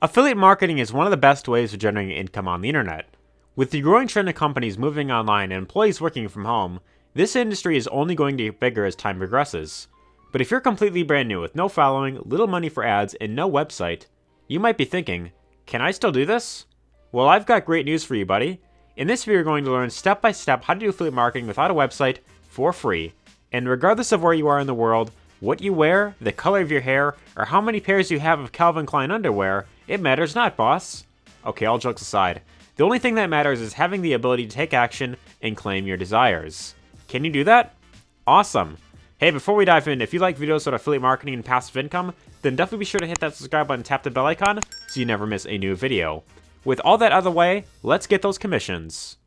Affiliate marketing is one of the best ways of generating income on the internet. With the growing trend of companies moving online and employees working from home, this industry is only going to get bigger as time progresses. But if you're completely brand new with no following, little money for ads, and no website, you might be thinking, can I still do this? Well, I've got great news for you, buddy. In this video, you're going to learn step by step how to do affiliate marketing without a website for free. And regardless of where you are in the world, what you wear, the color of your hair, or how many pairs you have of Calvin Klein underwear, it matters not, boss. Okay, all jokes aside, the only thing that matters is having the ability to take action and claim your desires. Can you do that? Awesome. Hey, before we dive in, if you like videos on affiliate marketing and passive income, then definitely be sure to hit that subscribe button and tap the bell icon so you never miss a new video. With all that out of the way, let's get those commissions.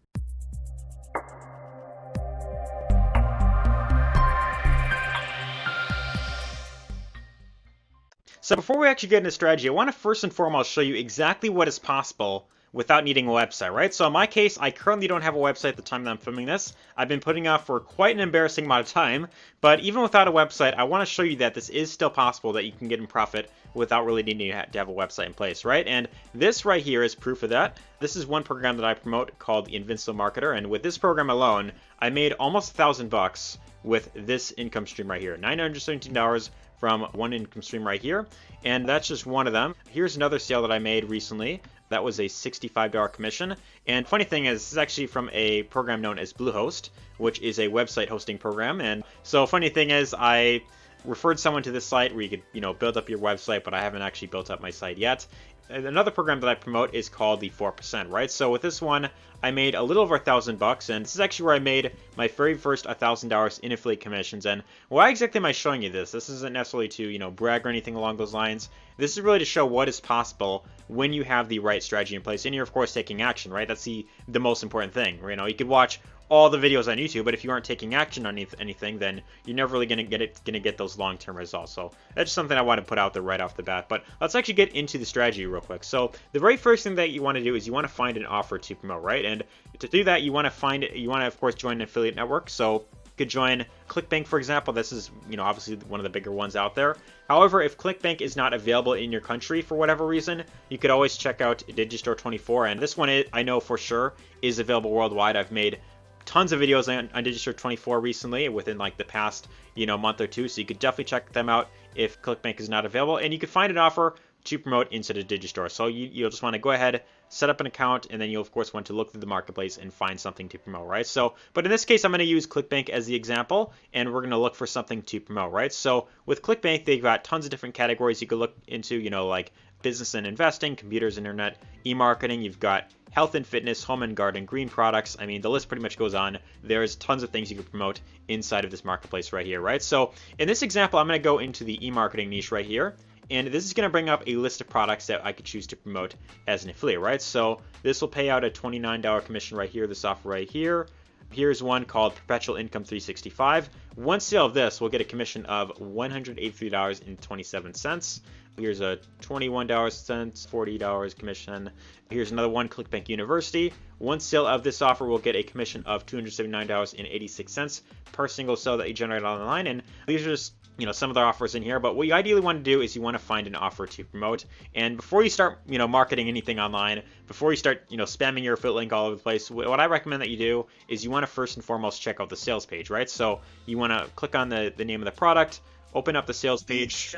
So before we actually get into strategy, I want to first and foremost show you exactly what is possible without needing a website, right? So in my case, I currently don't have a website at the time that I'm filming this. I've been putting off for quite an embarrassing amount of time, but even without a website, I want to show you that this is still possible, that you can get in profit without really needing to have a website in place, right? And this right here is proof of that. This is one program that I promote called the Invincible Marketer, and with this program alone, I made almost $1,000 with this income stream right here, $917 from one income stream right here, and that's just one of them. Here's another sale that I made recently. That was a $65 commission. And funny thing is, this is actually from a program known as Bluehost, which is a website hosting program. And so funny thing is, I referred someone to this site where you could, build up your website, but I haven't actually built up my site yet. And another program that I promote is called the 4%, right? So with this one, I made a little over $1,000, and this is actually where I made my very first $1,000 in affiliate commissions. And why exactly am I showing you this? This isn't necessarily to, brag or anything along those lines. This is really to show what is possible when you have the right strategy in place, and you're of course taking action, right? That's the most important thing. You could watch all the videos on YouTube, but if you aren't taking action on anything, then you're never really gonna get those long-term results. So that's just something I want to put out there right off the bat. But let's actually get into the strategy real quick. So the very first thing that you want to do is you want to find an offer to promote, right? And to do that, you want to of course join an affiliate network. So you could join ClickBank, for example. This is obviously one of the bigger ones out there. However, if ClickBank is not available in your country for whatever reason, you could always check out Digistore24, and this one I know for sure is available worldwide. I've made tons of videos on Digistore24 recently within like the past month or two, so you could definitely check them out if ClickBank is not available, and you could find an offer to promote into the Digistore. So you'll just want to go ahead, set up an account, and then you'll of course want to look through the marketplace and find something to promote, right? So, but in this case, I'm going to use ClickBank as the example, and we're going to look for something to promote, right? So with ClickBank, they've got tons of different categories you could look into, like business and investing, computers, internet, e-marketing. You've got health and fitness, home and garden, green products. I mean, the list pretty much goes on. There's tons of things you can promote inside of this marketplace right here, right? So in this example, I'm going to go into the e-marketing niche right here. And this is going to bring up a list of products that I could choose to promote as an affiliate, right? So this will pay out a $29 commission right here, this offer right here. Here's one called Perpetual Income 365. One sale of this will get a commission of $183.27. Here's a $21, $40 commission. Here's another one, ClickBank University. One sale of this offer will get a commission of $279.86 per single sale that you generate online. And these are just some of the offers in here, but what you ideally want to do is you want to find an offer to promote. And before you start, marketing anything online, before you start, spamming your affiliate link all over the place, what I recommend that you do is you want to first and foremost check out the sales page, right? So you want to click on the name of the product, open up the sales page,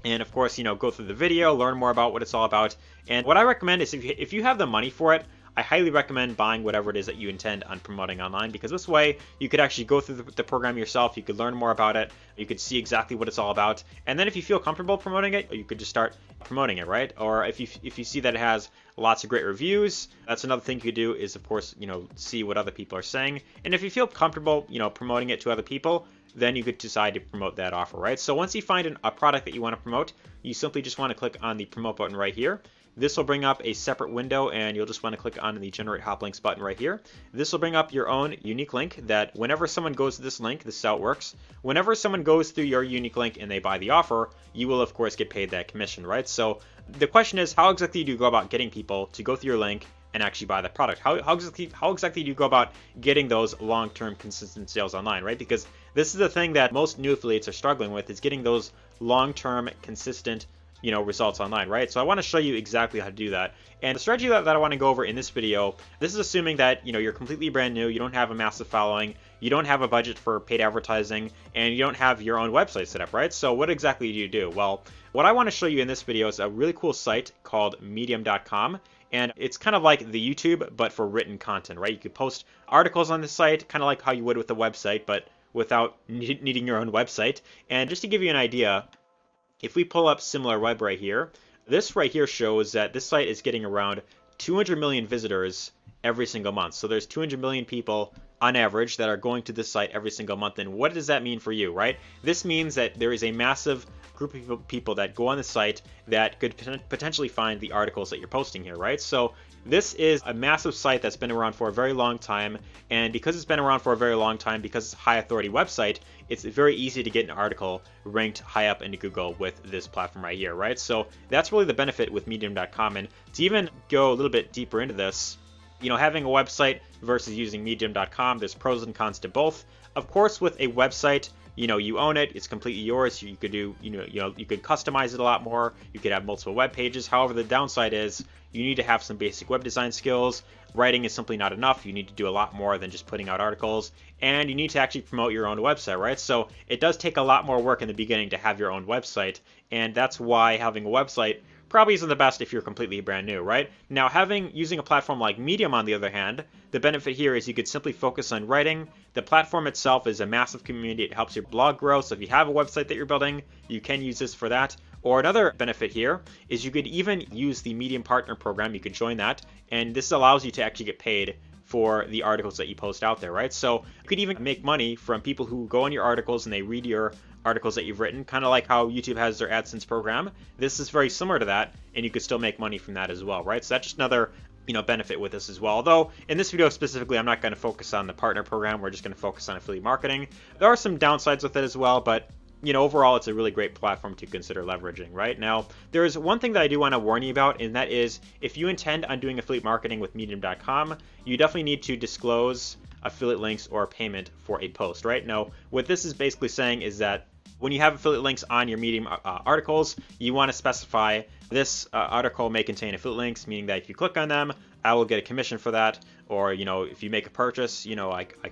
and of course, go through the video, learn more about what it's all about. And what I recommend is if you have the money for it, I highly recommend buying whatever it is that you intend on promoting online, because this way you could actually go through the program yourself, you could learn more about it, you could see exactly what it's all about, and then if you feel comfortable promoting it, you could just start promoting it, right? Or if you see that it has lots of great reviews, that's another thing you could do is, of course, see what other people are saying. And if you feel comfortable, promoting it to other people, then you could decide to promote that offer, right? So once you find a product that you want to promote, you simply just want to click on the promote button right here. This will bring up a separate window, and you'll just want to click on the generate hot links button right here. This will bring up your own unique link that whenever someone goes to this link, this is how it works. Whenever someone goes through your unique link and they buy the offer, you will of course get paid that commission, right? So the question is, how exactly do you go about getting people to go through your link and actually buy the product? How exactly do you go about getting those long-term consistent sales online, right? Because this is the thing that most new affiliates are struggling with, is getting those long-term consistent results online, right? So I want to show you exactly how to do that. And the strategy that I want to go over in this video, this is assuming that, you're completely brand new, you don't have a massive following, you don't have a budget for paid advertising, and you don't have your own website set up, right? So what exactly do you do? Well, what I want to show you in this video is a really cool site called Medium.com. And it's kind of like the YouTube, but for written content, right? You could post articles on the site, kind of like how you would with a website, but without needing your own website. And just to give you an idea, if we pull up SimilarWeb right here, this right here shows that this site is getting around 200 million visitors every single month. So there's 200 million people on average that are going to this site every single month. And what does that mean for you, right? This means that there is a massive group of people that go on the site that could potentially find the articles that you're posting here, right? So this is a massive site that's been around for a very long time, and because it's been around for a very long time, because it's a high authority website, it's very easy to get an article ranked high up into Google with this platform right here, right? So that's really the benefit with Medium.com. And to even go a little bit deeper into this, having a website versus using Medium.com, there's pros and cons to both. Of course, with a website, you own it, it's completely yours. You could do, you could customize it a lot more. You could have multiple web pages. However, the downside is you need to have some basic web design skills. Writing is simply not enough. You need to do a lot more than just putting out articles, and you need to actually promote your own website, right? So it does take a lot more work in the beginning to have your own website, and that's why having a website probably isn't the best if you're completely brand new, right? Now, using a platform like Medium, on the other hand, the benefit here is you could simply focus on writing. The platform itself is a massive community. It helps your blog grow. So if you have a website that you're building, you can use this for that. Or another benefit here is you could even use the Medium Partner Program. You could join that, and this allows you to actually get paid for the articles that you post out there, right? So you could even make money from people who go on your articles and they read your articles that you've written, kind of like how YouTube has their AdSense program. This is very similar to that, and you could still make money from that as well, right? So that's just another benefit with this as well. Although in this video specifically, I'm not going to focus on the partner program. We're just going to focus on affiliate marketing. There are some downsides with it as well, but overall, it's a really great platform to consider leveraging, right? Now, there is one thing that I do want to warn you about, and that is if you intend on doing affiliate marketing with Medium.com, you definitely need to disclose affiliate links or payment for a post, right? Now, what this is basically saying is that when you have affiliate links on your Medium articles, you want to specify this article may contain affiliate links, meaning that if you click on them, I will get a commission for that. Or, if you make a purchase,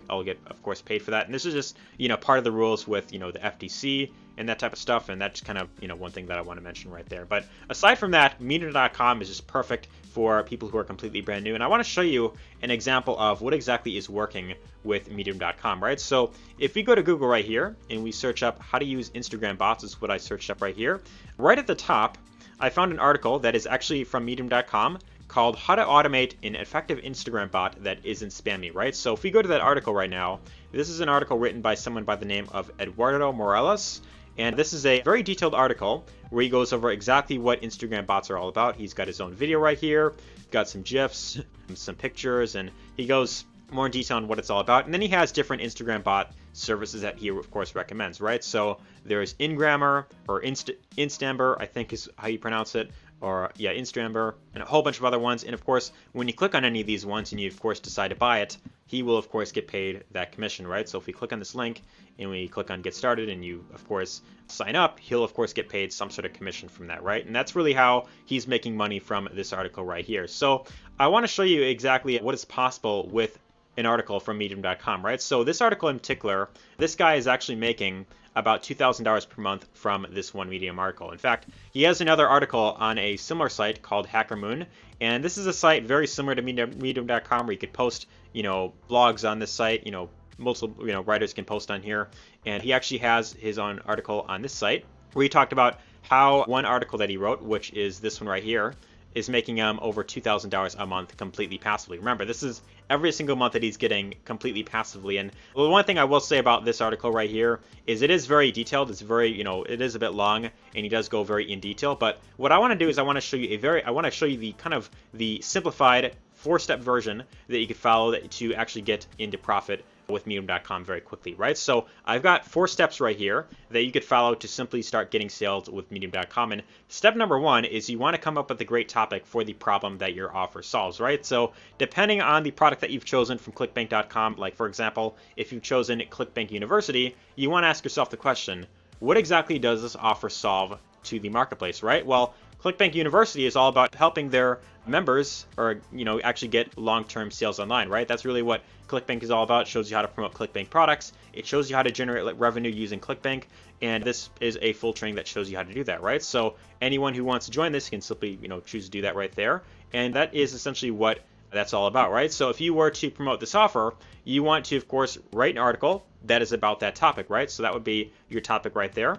I'll get, of course, paid for that. And this is just, part of the rules with, the FTC and that type of stuff. And that's kind of, one thing that I want to mention right there. But aside from that, Medium.com is just perfect for people who are completely brand new. And I want to show you an example of what exactly is working with Medium.com, right? So if we go to Google right here and we search up how to use Instagram bots, is what I searched up right here. Right at the top, I found an article that is actually from Medium.com called How to Automate an Effective Instagram Bot That Isn't Spammy, right? So if we go to that article right now, this is an article written by someone by the name of Eduardo Morales. And this is a very detailed article where he goes over exactly what Instagram bots are all about. He's got his own video right here, got some GIFs, some pictures, and he goes more in detail on what it's all about. And then he has different Instagram bot services that he, of course, recommends, right? So there's Ingrammer, or Instamber, I think is how you pronounce it, or yeah, Instamber, and a whole bunch of other ones. And of course, when you click on any of these ones and you, of course, decide to buy it, he will, of course, get paid that commission, right? So if we click on this link and we click on Get Started and you, of course, sign up, he'll, of course, get paid some sort of commission from that, right? And that's really how he's making money from this article right here. So I want to show you exactly what is possible with an article from Medium.com, right? So this article in particular, this guy is actually making about $2,000 per month from this one Medium article. In fact, he has another article on a similar site called HackerMoon, and this is a site very similar to Medium.com where you could post, blogs on this site, multiple, writers can post on here, and he actually has his own article on this site where he talked about how one article that he wrote, which is this one right here, is making him over $2,000 a month completely passively. Remember, this is every single month that he's getting completely passively. And the one thing I will say about this article right here is it is very detailed. It's very, it is a bit long, and he does go very in detail. But what I want to do is I want to show you the kind of the simplified 4-step version that you could follow to actually get into profit with Medium.com very quickly, right? So I've got 4 steps right here that you could follow to simply start getting sales with Medium.com. And step number 1 is you want to come up with a great topic for the problem that your offer solves, right? So depending on the product that you've chosen from clickbank.com, like for example, if you've chosen ClickBank University, you want to ask yourself the question, what exactly does this offer solve to the marketplace, right? Well, ClickBank University is all about helping their members, or actually get long-term sales online, right? That's really what ClickBank is all about. It shows you how to promote ClickBank products. It shows you how to generate revenue using ClickBank, and this is a full training that shows you how to do that, right? So anyone who wants to join this can simply choose to do that right there, and that is essentially what that's all about, right? So if you were to promote this offer, you want to, of course, write an article that is about that topic, right? So that would be your topic right there.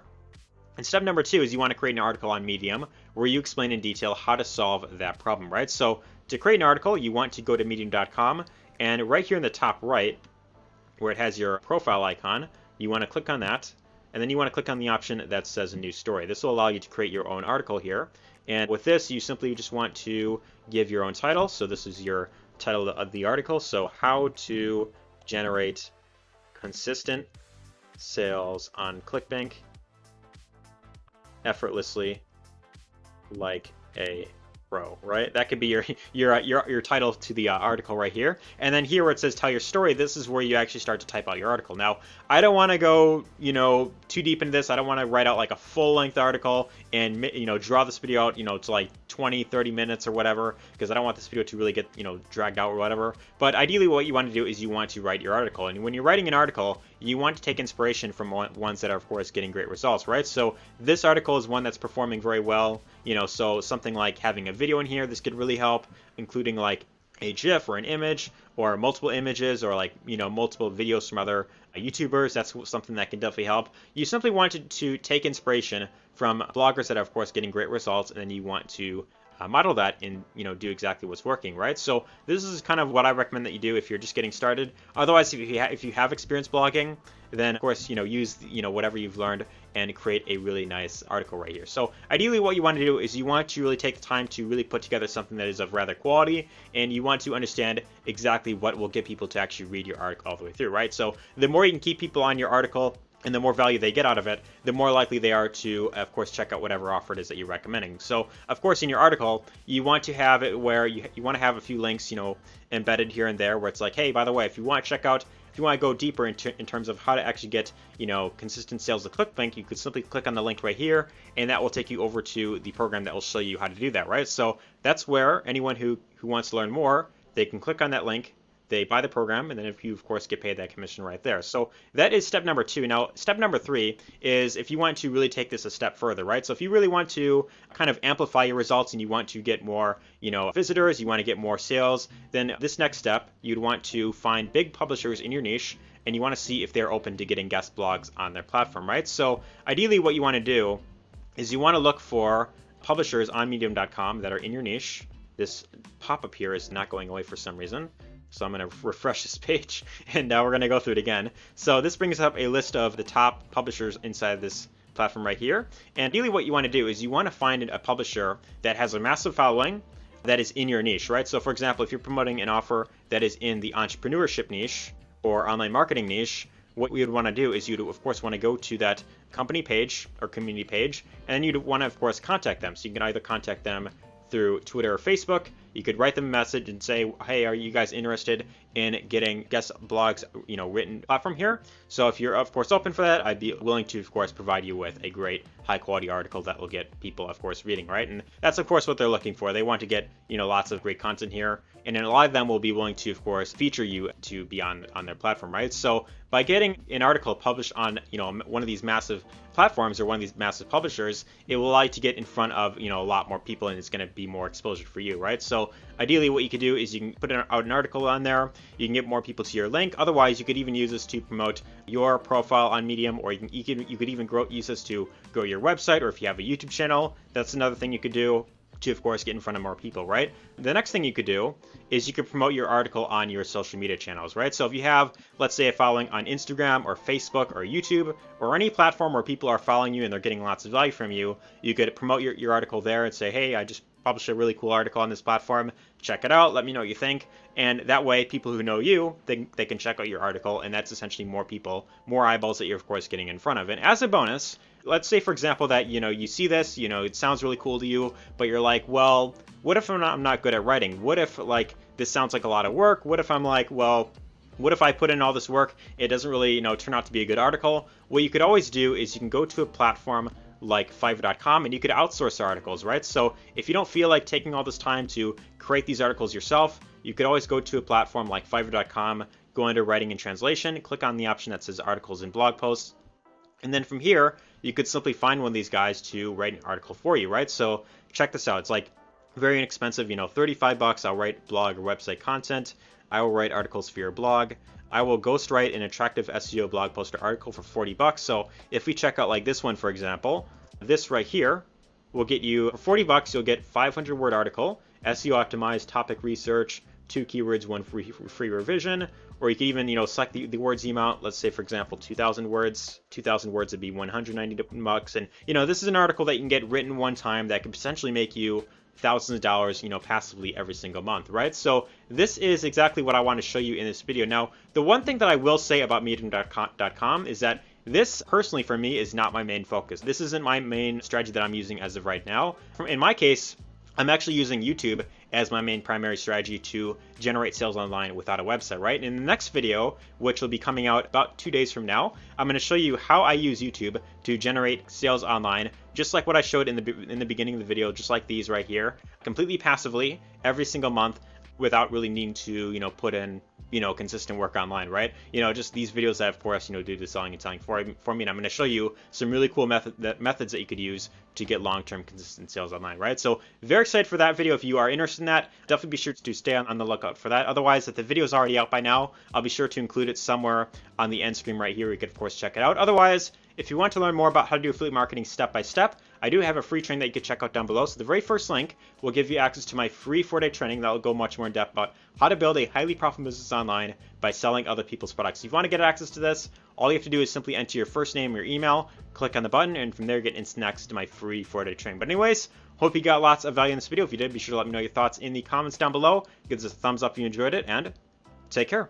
And step number 2 is you want to create an article on Medium where you explain in detail how to solve that problem, right? So to create an article, you want to go to medium.com, and right here in the top right, where it has your profile icon, you want to click on that, and then you want to click on the option that says a new story. This will allow you to create your own article here. And with this, you simply just want to give your own title. So this is your title of the article. So how to generate consistent sales on ClickBank effortlessly like a pro, right? That could be your title to the article right here. And then here where it says tell your story, this is where you actually start to type out your article. Now, I don't want to go, too deep into this. I don't want to write out like a full-length article and, draw this video out, to like 20, 30 minutes or whatever, because I don't want this video to really get, dragged out or whatever. But ideally what you want to do is you want to write your article. And when you're writing an article, you want to take inspiration from ones that are, of course, getting great results, right? So this article is one that's performing very well, so something like having a video in here, this could really help, including like a GIF or an image or multiple images or like, multiple videos from other YouTubers. That's something that can definitely help. You simply wanted to take inspiration from bloggers that are, of course, getting great results, and then you want to model that and do exactly what's working, right? So this is kind of what I recommend that you do if you're just getting started. Otherwise, if you have experience blogging, then of course use whatever you've learned and create a really nice article right here. So ideally what you want to do is you want to really take the time to really put together something that is of rather quality, and you want to understand exactly what will get people to actually read your article all the way through, right? So the more you can keep people on your article and the more value they get out of it, the more likely they are to, of course, check out whatever offer it is that you're recommending. So, of course, in your article, you want to have it where you want to have a few links, embedded here and there, where it's like, hey, by the way, if you want to check out, if you want to go deeper in terms of how to actually get, consistent sales to ClickBank, you could simply click on the link right here, and that will take you over to the program that will show you how to do that, right? So that's where anyone who wants to learn more, they can click on that link, they buy the program, and then if you, of course, get paid that commission right there. So that is step number 2. Now, step number 3 is if you want to really take this a step further, right? So if you really want to kind of amplify your results and you want to get more, visitors, you want to get more sales, then this next step, you'd want to find big publishers in your niche, and you want to see if they're open to getting guest blogs on their platform, right? So ideally what you want to do is you want to look for publishers on medium.com that are in your niche. This pop-up here is not going away for some reason. So I'm going to refresh this page, and now we're going to go through it again. So this brings up a list of the top publishers inside this platform right here. And really what you want to do is you want to find a publisher that has a massive following that is in your niche, right? So for example, if you're promoting an offer that is in the entrepreneurship niche or online marketing niche, what we would want to do is you'd, of course, want to go to that company page or community page, and then you'd want to, of course, contact them. So you can either contact them through Twitter or Facebook. You could write them a message and say, hey, are you guys interested in getting guest blogs, written platform here? So if you're, of course, open for that, I'd be willing to, of course, provide you with a great high quality article that will get people, of course, reading, right? And that's, of course, what they're looking for. They want to get, lots of great content here. And then a lot of them will be willing to, of course, feature you to be on their platform, right? So by getting an article published on, one of these massive platforms or one of these massive publishers, it will allow you to get in front of, a lot more people, and it's going to be more exposure for you, right? So ideally what you could do is you can put out an article on there, you can get more people to your link. Otherwise, you could even use this to promote your profile on Medium, or you could even use this to grow your website, or if you have a YouTube channel, that's another thing you could do to, of course, get in front of more people, right? The next thing you could do is you could promote your article on your social media channels, right? So if you have, let's say, a following on Instagram or Facebook or YouTube or any platform where people are following you and they're getting lots of value from you, you could promote your article there and say, hey, I just published a really cool article on this platform. Check it out. Let me know what you think. And that way, people who know you, they can check out your article, and that's essentially more people, more eyeballs that you're, of course, getting in front of. And as a bonus, let's say, for example, that, you see this, it sounds really cool to you, but you're like, well, what if I'm not good at writing? What if, like, this sounds like a lot of work? What if I'm like, well, what if I put in all this work, it doesn't really, turn out to be a good article? What you could always do is you can go to a platform like Fiverr.com, and you could outsource articles, right? So if you don't feel like taking all this time to create these articles yourself, you could always go to a platform like Fiverr.com, go under writing and translation, click on the option that says articles and blog posts, and then from here, you could simply find one of these guys to write an article for you, right? So check this out. It's like very inexpensive, 35 bucks. I'll write blog or website content. I will write articles for your blog. I will ghostwrite an attractive SEO blog post or article for 40 bucks. So if we check out like this one, for example, this right here will get you, for 40 bucks, you'll get 500 word article, SEO optimized, topic research, 2 keywords, 1 free revision, or you can even, select the words amount. Let's say, for example, 2,000 words. 2,000 words would be 190 bucks. And, this is an article that you can get written one time that could potentially make you thousands of dollars, passively every single month, right? So this is exactly what I want to show you in this video. Now, the one thing that I will say about Medium.com is that this, personally for me, is not my main focus. This isn't my main strategy that I'm using as of right now. In my case, I'm actually using YouTube as my main primary strategy to generate sales online without a website, right? In the next video, which will be coming out about 2 days from now, I'm going to show you how I use YouTube to generate sales online, just like what I showed in the beginning of the video, just like these right here, completely passively every single month without really needing to, put in, consistent work online, right? Just these videos that, of course, do the selling and selling for me. And I'm going to show you some really cool methods that you could use to get long-term consistent sales online, right? So very excited for that video. If you are interested in that, definitely be sure to stay on the lookout for that. Otherwise, if the video is already out by now, I'll be sure to include it somewhere on the end screen right here. You could, of course, check it out. Otherwise, if you want to learn more about how to do affiliate marketing step by step, I do have a free training that you can check out down below. So the very first link will give you access to my free 4-day training that will go much more in depth about how to build a highly profitable business online by selling other people's products. If you want to get access to this, all you have to do is simply enter your first name, your email, click on the button, and from there get instant access to my free 4-day training. But anyways, hope you got lots of value in this video. If you did, be sure to let me know your thoughts in the comments down below. Give us a thumbs up if you enjoyed it, and take care.